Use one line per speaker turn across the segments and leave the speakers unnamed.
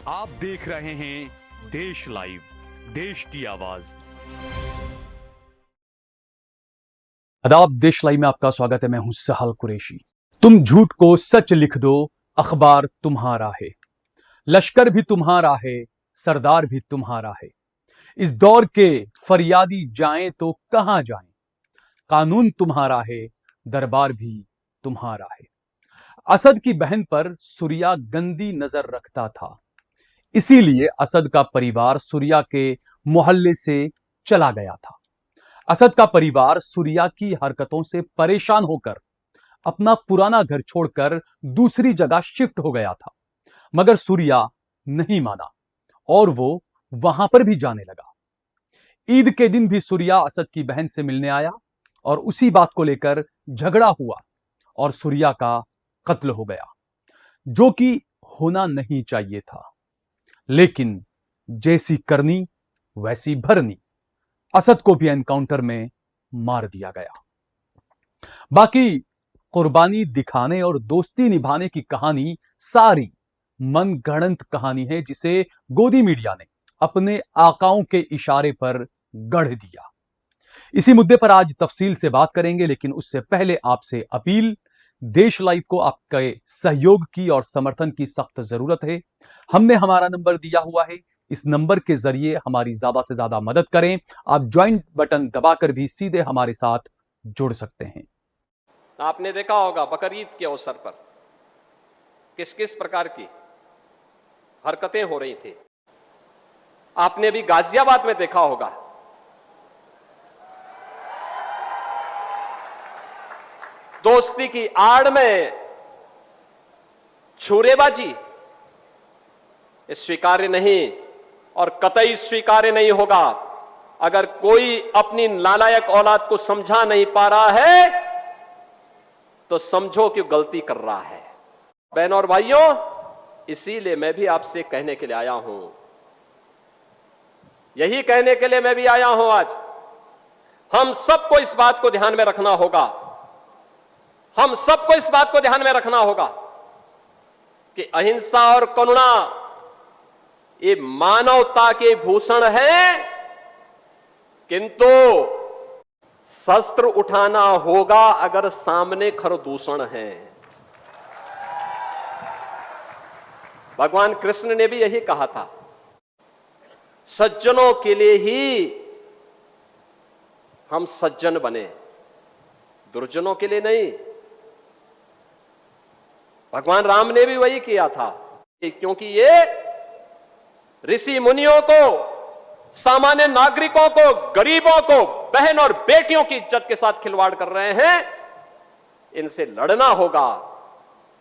आप देख रहे हैं देश लाइव, देश की आवाज।
आदाब, देश लाइव में आपका स्वागत है। मैं हूं सहल कुरैशी। तुम झूठ को सच लिख दो, अखबार तुम्हारा है, लश्कर भी तुम्हारा है, सरदार भी तुम्हारा है। इस दौर के फरियादी जाएं तो कहां जाएं, कानून तुम्हारा है, दरबार भी तुम्हारा है। असद की बहन पर सूर्या गंदी नजर रखता था, इसीलिए असद का परिवार सूर्या के मोहल्ले से चला गया था। असद का परिवार सूर्या की हरकतों से परेशान होकर अपना पुराना घर छोड़कर दूसरी जगह शिफ्ट हो गया था, मगर सूर्या नहीं माना और वो वहां पर भी जाने लगा। ईद के दिन भी सूर्या असद की बहन से मिलने आया और उसी बात को लेकर झगड़ा हुआ और सूर्या का कत्ल हो गया, जो कि होना नहीं चाहिए था। लेकिन जैसी करनी वैसी भरनी, असद को भी एनकाउंटर में मार दिया गया। बाकी कुर्बानी दिखाने और दोस्ती निभाने की कहानी सारी मनगढ़ंत कहानी है, जिसे गोदी मीडिया ने अपने आकाओं के इशारे पर गढ़ दिया। इसी मुद्दे पर आज तफसील से बात करेंगे, लेकिन उससे पहले आपसे अपील, देश लाइव को आपके सहयोग की और समर्थन की सख्त जरूरत है। हमने हमारा नंबर दिया हुआ है, इस नंबर के जरिए हमारी ज्यादा से ज्यादा मदद करें। आप ज्वाइंट बटन दबाकर भी सीधे हमारे साथ जुड़ सकते हैं।
आपने देखा होगा बकरीद के अवसर पर किस किस प्रकार की हरकतें हो रही थी। आपने भी गाजियाबाद में देखा होगा, दोस्ती की आड़ में छुरेबाजी, ये स्वीकार्य नहीं और कतई स्वीकार्य नहीं होगा। अगर कोई अपनी नालायक औलाद को समझा नहीं पा रहा है तो समझो कि गलती कर रहा है। बहनों और भाइयों, इसीलिए मैं भी आपसे कहने के लिए आया हूं, यही कहने के लिए मैं भी आया हूं। आज हम सबको इस बात को ध्यान में रखना होगा, हम सबको इस बात को ध्यान में रखना होगा कि अहिंसा और करुणा ये मानवता के भूषण है, किंतु शस्त्र उठाना होगा अगर सामने खरदूषण है। भगवान कृष्ण ने भी यही कहा था, सज्जनों के लिए ही हम सज्जन बने, दुर्जनों के लिए नहीं। भगवान राम ने भी वही किया था, क्योंकि ये ऋषि मुनियों को, सामान्य नागरिकों को, गरीबों को, बहन और बेटियों की इज्जत के साथ खिलवाड़ कर रहे हैं। इनसे लड़ना होगा,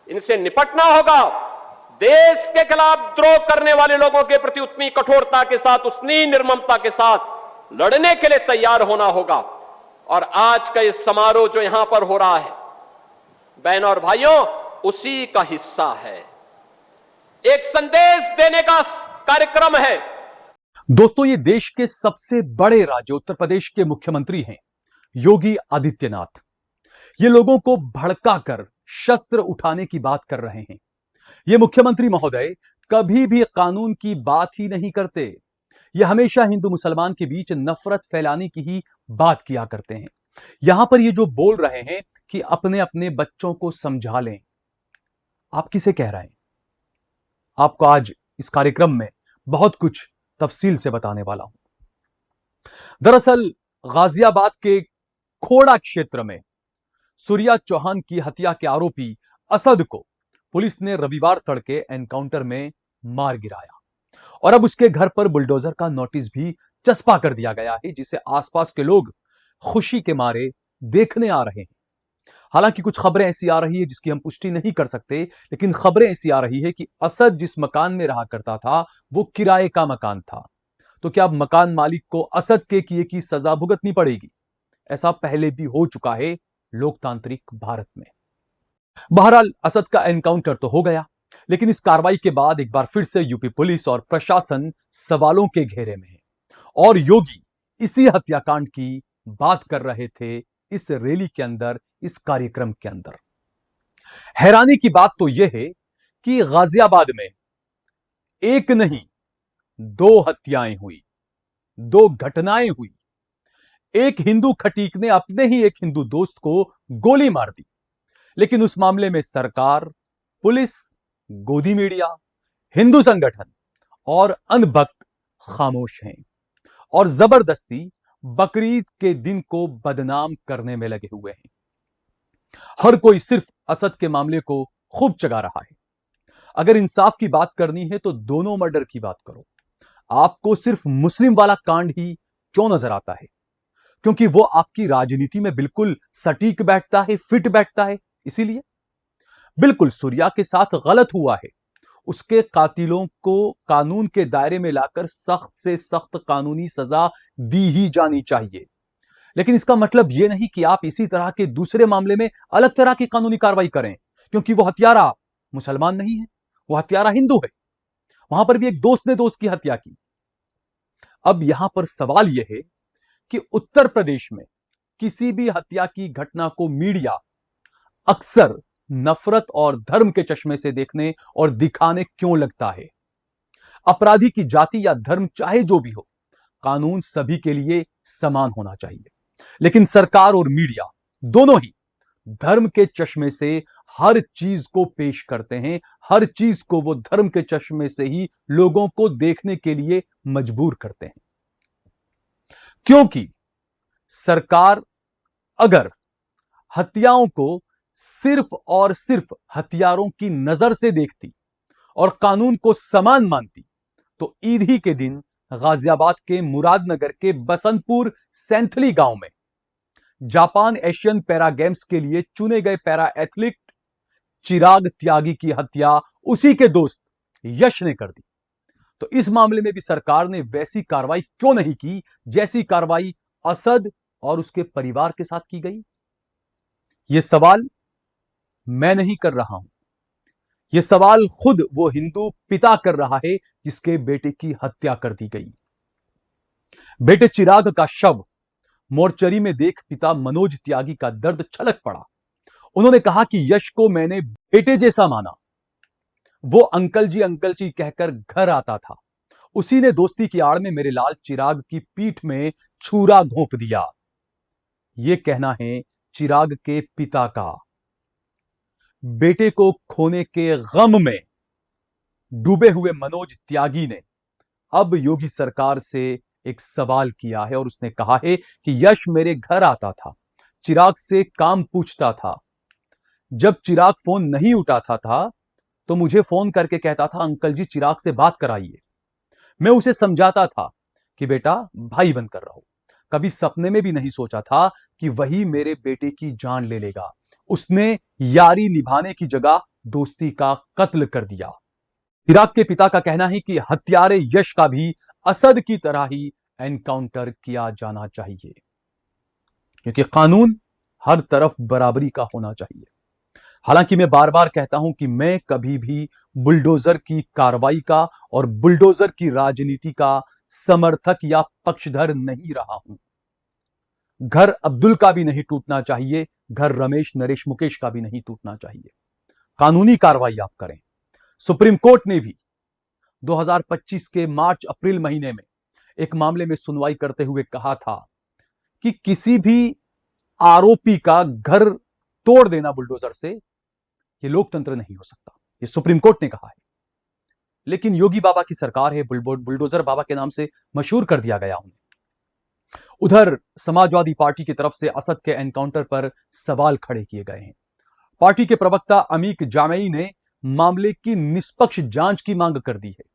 इनसे निपटना होगा। देश के खिलाफ द्रोह करने वाले लोगों के प्रति उतनी कठोरता के साथ, उतनी निर्ममता के साथ लड़ने के लिए तैयार होना होगा। और आज का ये समारोह जो यहां पर हो रहा है, बहनों और भाइयों, उसी का हिस्सा है, एक संदेश देने का कार्यक्रम है।
दोस्तों, ये देश के सबसे बड़े राज्य उत्तर प्रदेश के मुख्यमंत्री हैं योगी आदित्यनाथ। ये लोगों को भड़काकर शस्त्र उठाने की बात कर रहे हैं। ये मुख्यमंत्री महोदय कभी भी कानून की बात ही नहीं करते। ये हमेशा हिंदू मुसलमान के बीच नफरत फैलाने की ही बात किया करते हैं। यहां पर ये जो बोल रहे हैं कि अपने अपने बच्चों को समझा लें, आप किसे कह रहे हैं? आपको आज इस कार्यक्रम में बहुत कुछ तफसील से बताने वाला हूं। दरअसल गाजियाबाद के खोड़ा क्षेत्र में सूर्या चौहान की हत्या के आरोपी असद को पुलिस ने रविवार तड़के एनकाउंटर में मार गिराया और अब उसके घर पर बुलडोजर का नोटिस भी चस्पा कर दिया गया है, जिसे आसपास के लोग खुशी के मारे देखने आ रहे हैं। हालांकि कुछ खबरें ऐसी आ रही है जिसकी हम पुष्टि नहीं कर सकते, लेकिन खबरें ऐसी आ रही है कि असद जिस मकान में रहा करता था वो किराए का मकान था। तो क्या अब मकान मालिक को असद के किए की सजा भुगतनी पड़ेगी? ऐसा पहले भी हो चुका है लोकतांत्रिक भारत में। बहरहाल असद का एनकाउंटर तो हो गया, लेकिन इस कार्रवाई के बाद एक बार फिर से यूपी पुलिस और प्रशासन सवालों के घेरे में है और योगी इसी हत्याकांड की बात कर रहे थे इस रैली के अंदर, इस कार्यक्रम के अंदर। हैरानी की बात तो यह है कि गाजियाबाद में एक नहीं, दो हत्याएं हुई, दो घटनाएं हुई। एक हिंदू खटीक ने अपने ही एक हिंदू दोस्त को गोली मार दी, लेकिन उस मामले में सरकार, पुलिस, गोदी मीडिया, हिंदू संगठन और अंधभक्त खामोश हैं और जबरदस्ती बकरीद के दिन को बदनाम करने में लगे हुए हैं। हर कोई सिर्फ असद के मामले को खूब चगा रहा है। अगर इंसाफ की बात करनी है तो दोनों मर्डर की बात करो। आपको सिर्फ मुस्लिम वाला कांड ही क्यों नजर आता है? क्योंकि वो आपकी राजनीति में बिल्कुल सटीक बैठता है, फिट बैठता है, इसीलिए। बिल्कुल सूर्या के साथ गलत हुआ है, उसके कातिलों को कानून के दायरे में लाकर सख्त से सख्त कानूनी सजा दी ही जानी चाहिए। लेकिन इसका मतलब यह नहीं कि आप इसी तरह के दूसरे मामले में अलग तरह की कानूनी कार्रवाई करें, क्योंकि वो हत्यारा मुसलमान नहीं है, वो हत्यारा हिंदू है। वहां पर भी एक दोस्त ने दोस्त की हत्या की। अब यहां पर सवाल यह है कि उत्तर प्रदेश में किसी भी हत्या की घटना को मीडिया अक्सर नफरत और धर्म के चश्मे से देखने और दिखाने क्यों लगता है? अपराधी की जाति या धर्म चाहे जो भी हो, कानून सभी के लिए समान होना चाहिए। लेकिन सरकार और मीडिया दोनों ही धर्म के चश्मे से हर चीज को पेश करते हैं, हर चीज को वो धर्म के चश्मे से ही लोगों को देखने के लिए मजबूर करते हैं। क्योंकि सरकार अगर हत्याओं को सिर्फ और सिर्फ हथियारों की नजर से देखती और कानून को समान मानती, तो ईद ही के दिन गाजियाबाद के मुरादनगर के बसंतपुर सैंथली गांव में जापान एशियन पैरा गेम्स के लिए चुने गए पैरा एथलीट चिराग त्यागी की हत्या उसी के दोस्त यश ने कर दी। तो इस मामले में भी सरकार ने वैसी कार्रवाई क्यों नहीं की जैसी कार्रवाई असद और उसके परिवार के साथ की गई? यह सवाल मैं नहीं कर रहा हूं, यह सवाल खुद वो हिंदू पिता कर रहा है जिसके बेटे की हत्या कर दी गई। बेटे चिराग का शव मोर्चरी में देख पिता मनोज त्यागी का दर्द छलक पड़ा। उन्होंने कहा कि यश को मैंने बेटे जैसा माना, वो अंकल जी कहकर घर आता था। उसी ने दोस्ती की आड़ में मेरे लाल चिराग की पीठ में छुरा घोंप दिया। यह कहना है चिराग के पिता का। बेटे को खोने के गम में डूबे हुए मनोज त्यागी ने अब योगी सरकार से एक सवाल किया है और उसने कहा है कि यश मेरे घर आता था, चिराग से काम पूछता था। जब चिराग फोन नहीं उठाता था तो मुझे फोन करके कहता था अंकल जी चिराग से बात कराइए। मैं उसे समझाता था कि बेटा भाई बनकर रहो। कभी सपने में भी नहीं सोचा था कि वही मेरे बेटे की जान ले लेगा। उसने यारी निभाने की जगह दोस्ती का कत्ल कर दिया। चिराग के पिता का कहना है कि हत्यारे यश का भी असद की तरह ही एनकाउंटर किया जाना चाहिए, क्योंकि कानून हर तरफ बराबरी का होना चाहिए। हालांकि मैं बार बार कहता हूं कि मैं कभी भी बुलडोजर की कार्रवाई का और बुलडोजर की राजनीति का समर्थक या पक्षधर नहीं रहा हूं। घर अब्दुल का भी नहीं टूटना चाहिए, घर रमेश नरेश मुकेश का भी नहीं टूटना चाहिए। कानूनी कार्रवाई आप करें। सुप्रीम कोर्ट ने भी 2025 के मार्च अप्रैल महीने में एक मामले में सुनवाई करते हुए कहा था कि किसी भी आरोपी का घर तोड़ देना बुलडोजर से यह लोकतंत्र नहीं हो सकता, यह सुप्रीम कोर्ट ने कहा है। लेकिन योगी बाबा की सरकार है, बुलडोजर बाबा के नाम से मशहूर कर दिया गया उन्हें। उधर समाजवादी पार्टी की तरफ से असद के एनकाउंटर पर सवाल खड़े किए गए हैं। पार्टी के प्रवक्ता अमीक जामई ने मामले की निष्पक्ष जांच की मांग कर दी है।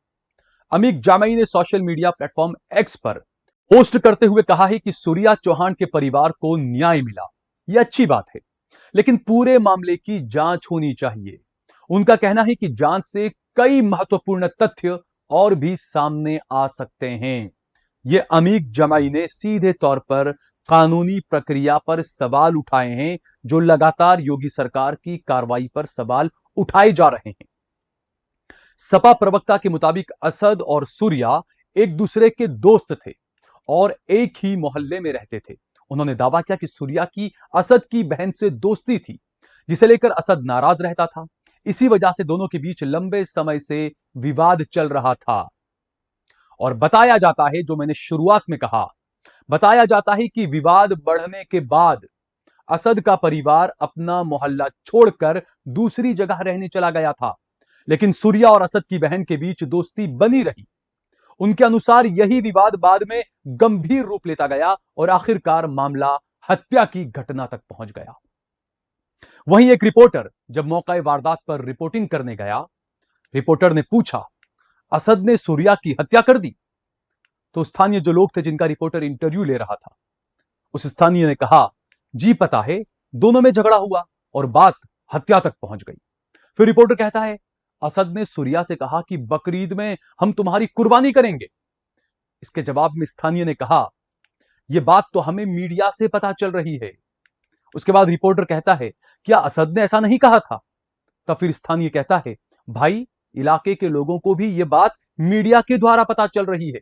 अमीक जामई ने सोशल मीडिया प्लेटफॉर्म एक्स पर पोस्ट करते हुए कहा है कि सूर्या चौहान के परिवार को न्याय मिला, यह अच्छी बात है, लेकिन पूरे मामले की जांच होनी चाहिए। उनका कहना है कि जांच से कई महत्वपूर्ण तथ्य और भी सामने आ सकते हैं। यह अमीक जमाई ने सीधे तौर पर कानूनी प्रक्रिया पर सवाल उठाए हैं, जो लगातार योगी सरकार की कार्रवाई पर सवाल उठाए जा रहे हैं। सपा प्रवक्ता के मुताबिक असद और सूर्या एक दूसरे के दोस्त थे और एक ही मोहल्ले में रहते थे। उन्होंने दावा किया कि सूर्या की असद की बहन से दोस्ती थी, जिसे लेकर असद नाराज रहता था। इसी वजह से दोनों के बीच लंबे समय से विवाद चल रहा था। और बताया जाता है, जो मैंने शुरुआत में कहा, बताया जाता है कि विवाद बढ़ने के बाद असद का परिवार अपना मोहल्ला छोड़कर दूसरी जगह रहने चला गया था। लेकिन सूर्या और असद की बहन के बीच दोस्ती बनी रही। उनके अनुसार यही विवाद बाद में गंभीर रूप लेता गया और आखिरकार मामला हत्या की घटना तक पहुंच गया। वहीं एक रिपोर्टर जब मौका वारदात पर रिपोर्टिंग करने गया, रिपोर्टर ने पूछा, असद ने सूर्या की हत्या कर दी? तो स्थानीय जो लोग थे जिनका रिपोर्टर इंटरव्यू ले रहा था, उस स्थानीय ने कहा, जी पता है, दोनों में झगड़ा हुआ और बात हत्या तक पहुंच गई। फिर रिपोर्टर कहता है, असद ने सूर्या से कहा कि बकरीद में हम तुम्हारी कुर्बानी करेंगे। इसके जवाब में स्थानीय ने कहा, यह बात तो हमें मीडिया से पता चल रही है। उसके बाद रिपोर्टर कहता है, क्या असद ने ऐसा नहीं कहा था? तब फिर स्थानीय कहता है, भाई, इलाके के लोगों को भी यह बात मीडिया के द्वारा पता चल रही है।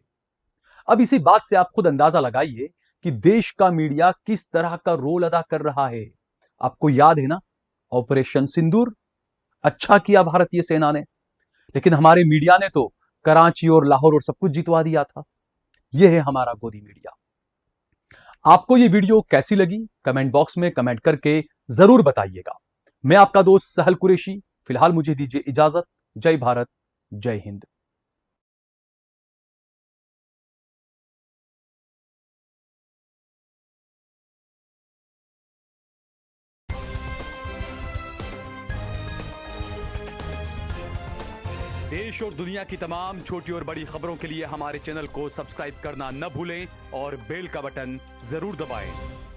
अब इसी बात से आप खुद अंदाजा लगाइए कि देश का मीडिया किस तरह का रोल अदा कर रहा है। आपको याद है ना, ऑपरेशन सिंदूर? अच्छा किया भारतीय सेना ने, लेकिन हमारे मीडिया ने तो कराची और लाहौर और सब कुछ जितवा दिया था। यह है हमारा गोदी मीडिया। आपको यह वीडियो कैसी लगी कमेंट बॉक्स में कमेंट करके जरूर बताइएगा। मैं आपका दोस्त सहल कुरैशी, फिलहाल मुझे दीजिए इजाजत। जय भारत, जय हिंद।
देश और दुनिया की तमाम छोटी और बड़ी खबरों के लिए हमारे चैनल को सब्सक्राइब करना न भूलें और बेल का बटन जरूर दबाएं।